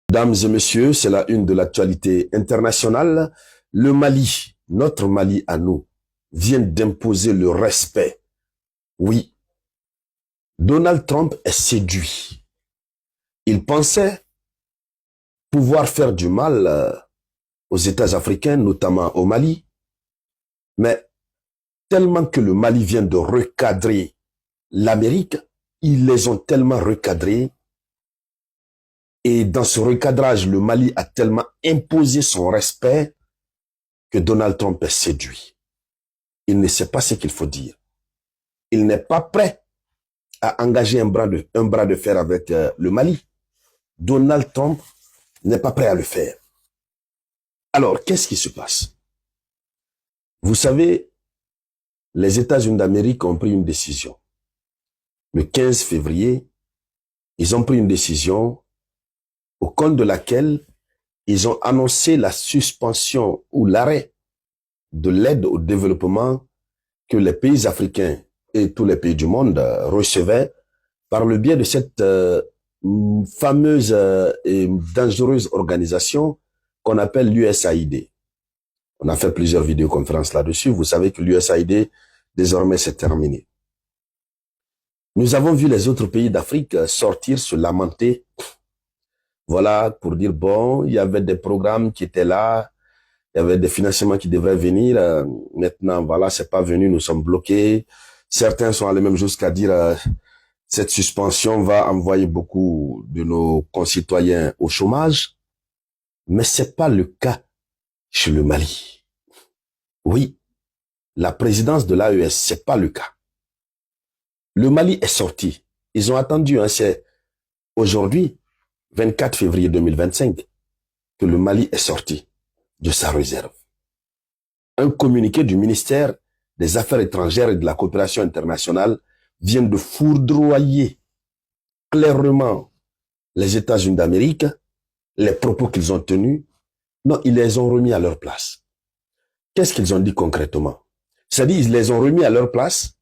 Mesdames et messieurs, c'est la une de l'actualité internationale. Le Mali, notre Mali à nous, vient d'imposer le respect. Oui, Donald Trump est séduit. Il pensait pouvoir faire du mal aux États africains, notamment au Mali, mais tellement que le Mali vient de recadrer l'Amérique, ils les ont tellement recadrés. Et dans ce recadrage, le Mali a tellement imposé son respect que Donald Trump est séduit. Il ne sait pas ce qu'il faut dire. Il n'est pas prêt à engager un bras de fer avec le Mali. Donald Trump n'est pas prêt à le faire. Alors, qu'est-ce qui se passe? Vous savez, les États-Unis d'Amérique ont pris une décision. Le 15 février, ils ont pris une décision au compte de laquelle ils ont annoncé la suspension ou l'arrêt de l'aide au développement que les pays africains et tous les pays du monde recevaient par le biais de cette fameuse et dangereuse organisation qu'on appelle l'USAID. On a fait plusieurs vidéoconférences là-dessus. Vous savez que l'USAID, désormais, c'est terminé. Nous avons vu les autres pays d'Afrique sortir, se lamenter. Voilà, pour dire, bon, il y avait des programmes qui étaient là, il y avait des financements qui devraient venir. Maintenant, voilà, c'est pas venu, nous sommes bloqués. Certains sont allés même jusqu'à dire cette suspension va envoyer beaucoup de nos concitoyens au chômage. Mais c'est pas le cas chez le Mali. Oui, la présidence de l'AES, c'est pas le cas. Le Mali est sorti. Ils ont attendu, c'est aujourd'hui, 24 février 2025, que le Mali est sorti de sa réserve. Un communiqué du ministère des Affaires étrangères et de la coopération internationale vient de foudroyer clairement les États-Unis d'Amérique, les propos qu'ils ont tenus. Non, ils les ont remis à leur place. Qu'est-ce qu'ils ont dit concrètement? C'est-à-dire, ils les ont remis à leur place,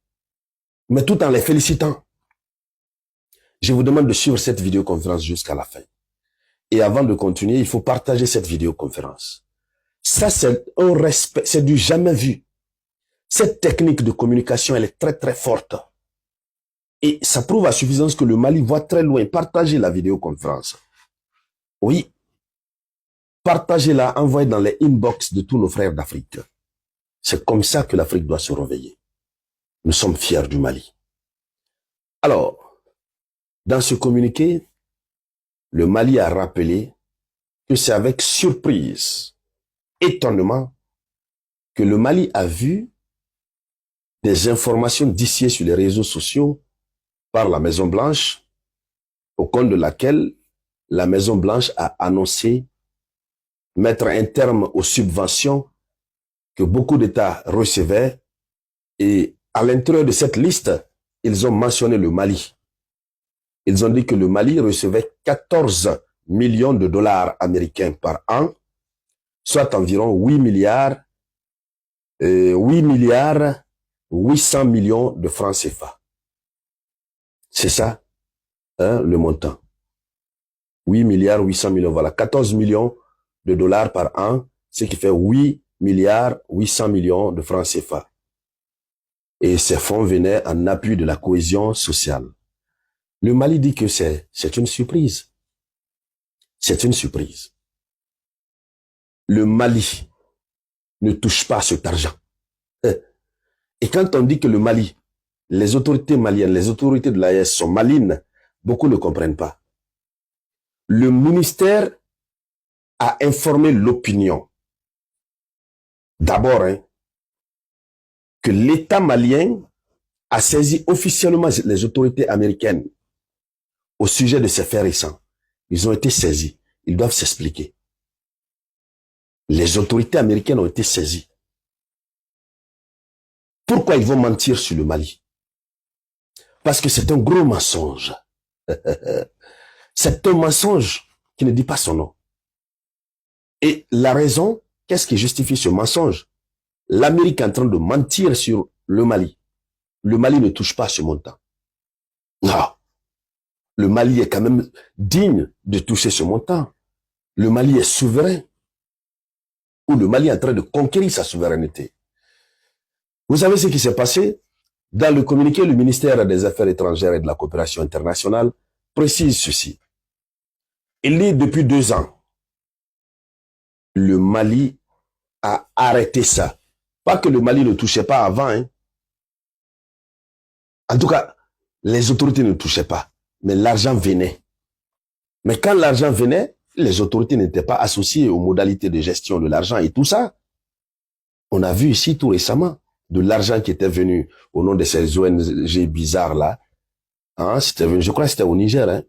mais tout en les félicitant. Je vous demande de suivre cette vidéoconférence jusqu'à la fin. Et avant de continuer, il faut partager cette vidéoconférence. Ça, c'est un respect, c'est du jamais vu. Cette technique de communication, elle est très, très forte. Et ça prouve à suffisance que le Mali voit très loin. Partagez la vidéoconférence. Oui. Partagez-la, envoyez dans les inbox de tous nos frères d'Afrique. C'est comme ça que l'Afrique doit se réveiller. Nous sommes fiers du Mali. Alors, dans ce communiqué, le Mali a rappelé que c'est avec surprise, étonnement, que le Mali a vu des informations distillées sur les réseaux sociaux par la Maison-Blanche, au compte de laquelle la Maison-Blanche a annoncé mettre un terme aux subventions que beaucoup d'États recevaient, et à l'intérieur de cette liste, ils ont mentionné le Mali. Ils ont dit que le Mali recevait 14 millions de dollars américains par an, soit environ 8 milliards 800 millions de francs CFA. C'est ça, le montant. 8 milliards 800 millions, voilà, 14 millions de dollars par an, ce qui fait 8 milliards 800 millions de francs CFA. Et ces fonds venaient en appui de la cohésion sociale. Le Mali dit que c'est une surprise. C'est une surprise. Le Mali ne touche pas à cet argent. Et quand on dit que le Mali, les autorités maliennes, les autorités de l'AES sont malines, beaucoup ne comprennent pas. Le ministère a informé l'opinion. D'abord, que l'État malien a saisi officiellement les autorités américaines au sujet de ces faits récents. Ils ont été saisis. Ils doivent s'expliquer. Les autorités américaines ont été saisies. Pourquoi ils vont mentir sur le Mali? Parce que c'est un gros mensonge. C'est un mensonge qui ne dit pas son nom. Et la raison, qu'est-ce qui justifie ce mensonge? L'Amérique est en train de mentir sur le Mali. Le Mali ne touche pas à ce montant. Non. Le Mali est quand même digne de toucher ce montant. le Mali est souverain, ou le Mali est en train de conquérir sa souveraineté. Vous savez ce qui s'est passé? Dans le communiqué, le ministère des Affaires étrangères et de la coopération internationale précise ceci. Il dit depuis 2 ans, le Mali a arrêté ça. Pas que le Mali ne touchait pas avant. Hein. En tout cas, les autorités ne touchaient pas. Mais l'argent venait. Mais quand l'argent venait, les autorités n'étaient pas associées aux modalités de gestion de l'argent et tout ça. On a vu ici tout récemment de l'argent qui était venu au nom de ces ONG bizarres là. Hein, je crois que c'était au Niger. Hein.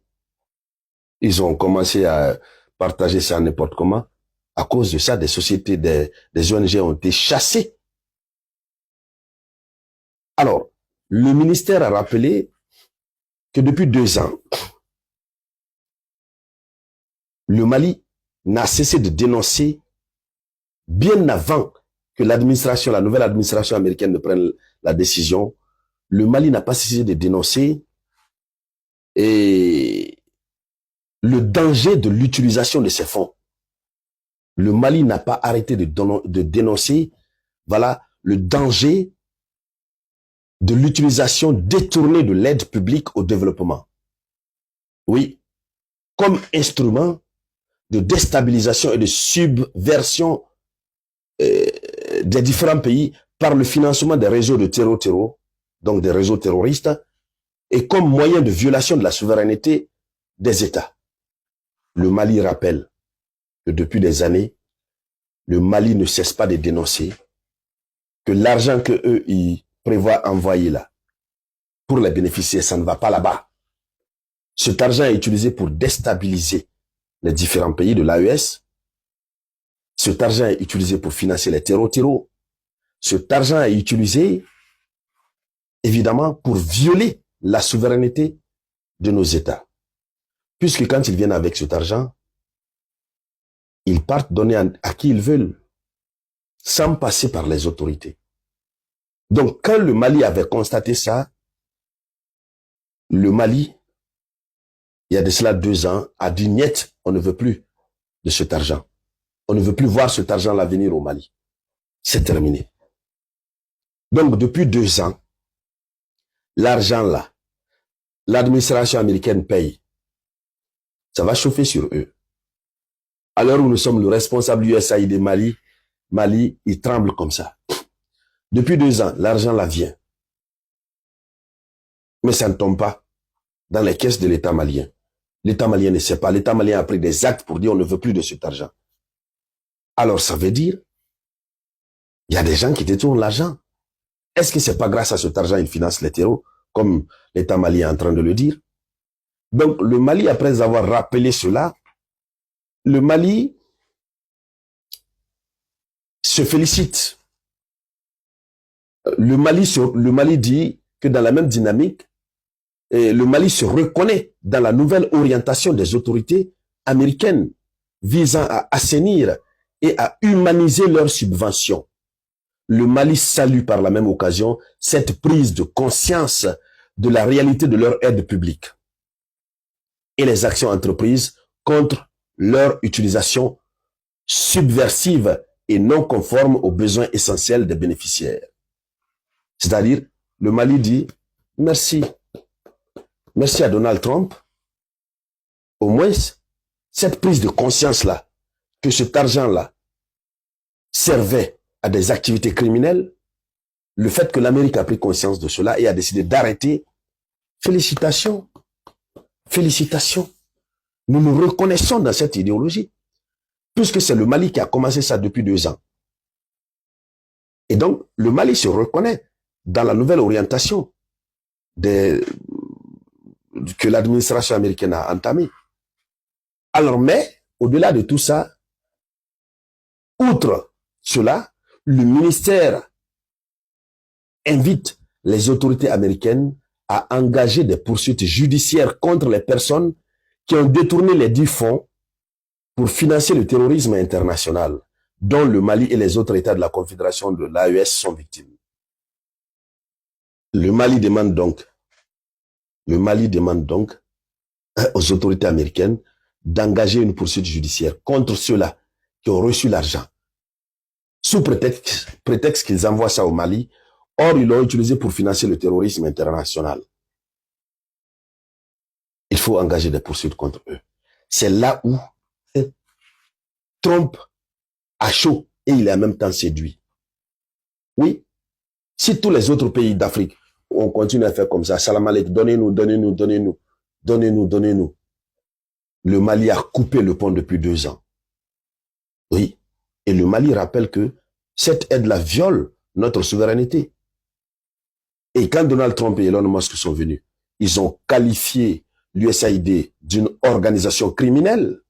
Ils ont commencé à partager ça n'importe comment. À cause de ça, des sociétés, des ONG ont été chassées. Alors, le ministère a rappelé que depuis 2 ans, le Mali n'a cessé de dénoncer, bien avant que l'administration, la nouvelle administration américaine ne prenne la décision, le Mali n'a pas cessé de dénoncer et le danger de l'utilisation de ces fonds. Le Mali n'a pas arrêté de dénoncer, voilà, le danger de l'utilisation détournée de l'aide publique au développement. Oui, comme instrument de déstabilisation et de subversion des différents pays par le financement des réseaux de terreau, donc des réseaux terroristes, et comme moyen de violation de la souveraineté des États. Le Mali rappelle que depuis des années, le Mali ne cesse pas de dénoncer que l'argent que eux ils prévoient envoyer là, pour les bénéficiaires, ça ne va pas là-bas. Cet argent est utilisé pour déstabiliser les différents pays de l'AES. Cet argent est utilisé pour financer les terreaux. Cet argent est utilisé, évidemment, pour violer la souveraineté de nos États. Puisque quand ils viennent avec cet argent, ils partent donner à qui ils veulent, sans passer par les autorités. Donc, quand le Mali avait constaté ça, le Mali, il y a de cela 2 ans, a dit niet, on ne veut plus de cet argent. On ne veut plus voir cet argent-là venir au Mali. C'est terminé. Donc, depuis 2 ans, l'argent là, l'administration américaine paye. Ça va chauffer sur eux. À l'heure où nous sommes le responsable USAID Mali, il tremble comme ça. Depuis 2 ans, l'argent là vient. Mais ça ne tombe pas dans les caisses de l'État malien. L'État malien ne sait pas. L'État malien a pris des actes pour dire on ne veut plus de cet argent. Alors ça veut dire, il y a des gens qui détournent l'argent. Est-ce que c'est pas grâce à cet argent qu'ils financent les terreaux, comme l'État malien est en train de le dire? Donc le Mali, après avoir rappelé cela, le Mali se félicite. Le Mali dit que dans la même dynamique, le Mali se reconnaît dans la nouvelle orientation des autorités américaines visant à assainir et à humaniser leurs subventions. Le Mali salue par la même occasion cette prise de conscience de la réalité de leur aide publique et les actions entreprises contre leur utilisation subversive et non conforme aux besoins essentiels des bénéficiaires. C'est-à-dire, le Mali dit merci. Merci à Donald Trump. Au moins, cette prise de conscience-là, que cet argent-là servait à des activités criminelles, le fait que l'Amérique a pris conscience de cela et a décidé d'arrêter, félicitations. Félicitations. Nous nous reconnaissons dans cette idéologie, puisque c'est le Mali qui a commencé ça depuis 2 ans. Et donc, le Mali se reconnaît dans la nouvelle orientation que l'administration américaine a entamée. Alors, mais, au-delà de tout ça, outre cela, le ministère invite les autorités américaines à engager des poursuites judiciaires contre les personnes qui ont détourné les dits fonds pour financer le terrorisme international, dont le Mali et les autres États de la Confédération de l'AES sont victimes. Le Mali demande donc aux autorités américaines d'engager une poursuite judiciaire contre ceux-là qui ont reçu l'argent, sous prétexte qu'ils envoient ça au Mali. Or, ils l'ont utilisé pour financer le terrorisme international. Il faut engager des poursuites contre eux. C'est là où Trump a chaud et il est en même temps séduit. Oui, si tous les autres pays d'Afrique, on continue à faire comme ça, salam alaikum, donnez-nous, donnez-nous, donnez-nous, donnez-nous, donnez-nous. Le Mali a coupé le pont depuis 2 ans. Oui, et le Mali rappelle que cette aide-là viole notre souveraineté. Et quand Donald Trump et Elon Musk sont venus, ils ont qualifié l'USAID d'une organisation criminelle.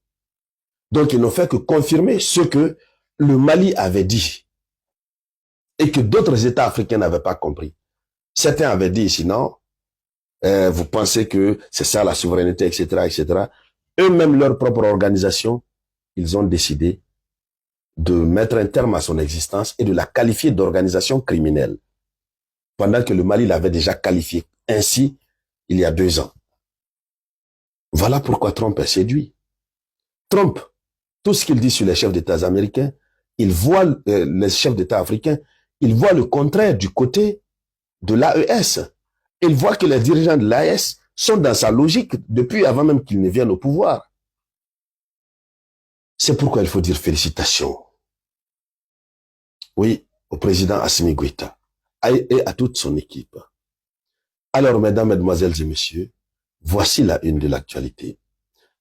Donc, ils n'ont fait que confirmer ce que le Mali avait dit et que d'autres États africains n'avaient pas compris. Certains avaient dit, sinon, vous pensez que c'est ça la souveraineté, etc., etc. Eux-mêmes, leur propre organisation, ils ont décidé de mettre un terme à son existence et de la qualifier d'organisation criminelle. Pendant que le Mali l'avait déjà qualifié ainsi il y a 2 ans. Voilà pourquoi Trump est séduit. Trump, tout ce qu'il dit sur les chefs d'État américains, il voit les chefs d'État africains, il voit le contraire du côté de l'AES. Il voit que les dirigeants de l'AES sont dans sa logique depuis avant même qu'ils ne viennent au pouvoir. C'est pourquoi il faut dire félicitations. Oui, au président Assimi Goïta et à toute son équipe. Alors, mesdames, mesdemoiselles et messieurs, voici la une de l'actualité.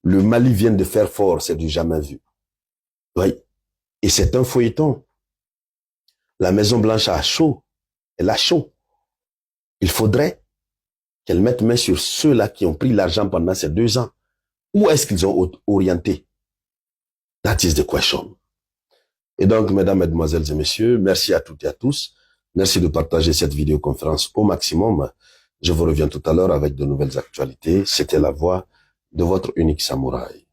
Le Mali vient de faire fort, c'est du jamais vu. Oui, et c'est un feuilleton. La Maison Blanche a chaud, elle a chaud. Il faudrait qu'elle mette main sur ceux-là qui ont pris l'argent pendant ces 2 ans. Où est-ce qu'ils ont orienté? That is the question. Et donc, mesdames, mesdemoiselles et messieurs, merci à toutes et à tous. Merci de partager cette vidéoconférence au maximum. Je vous reviens tout à l'heure avec de nouvelles actualités. C'était la voix de votre unique samouraï.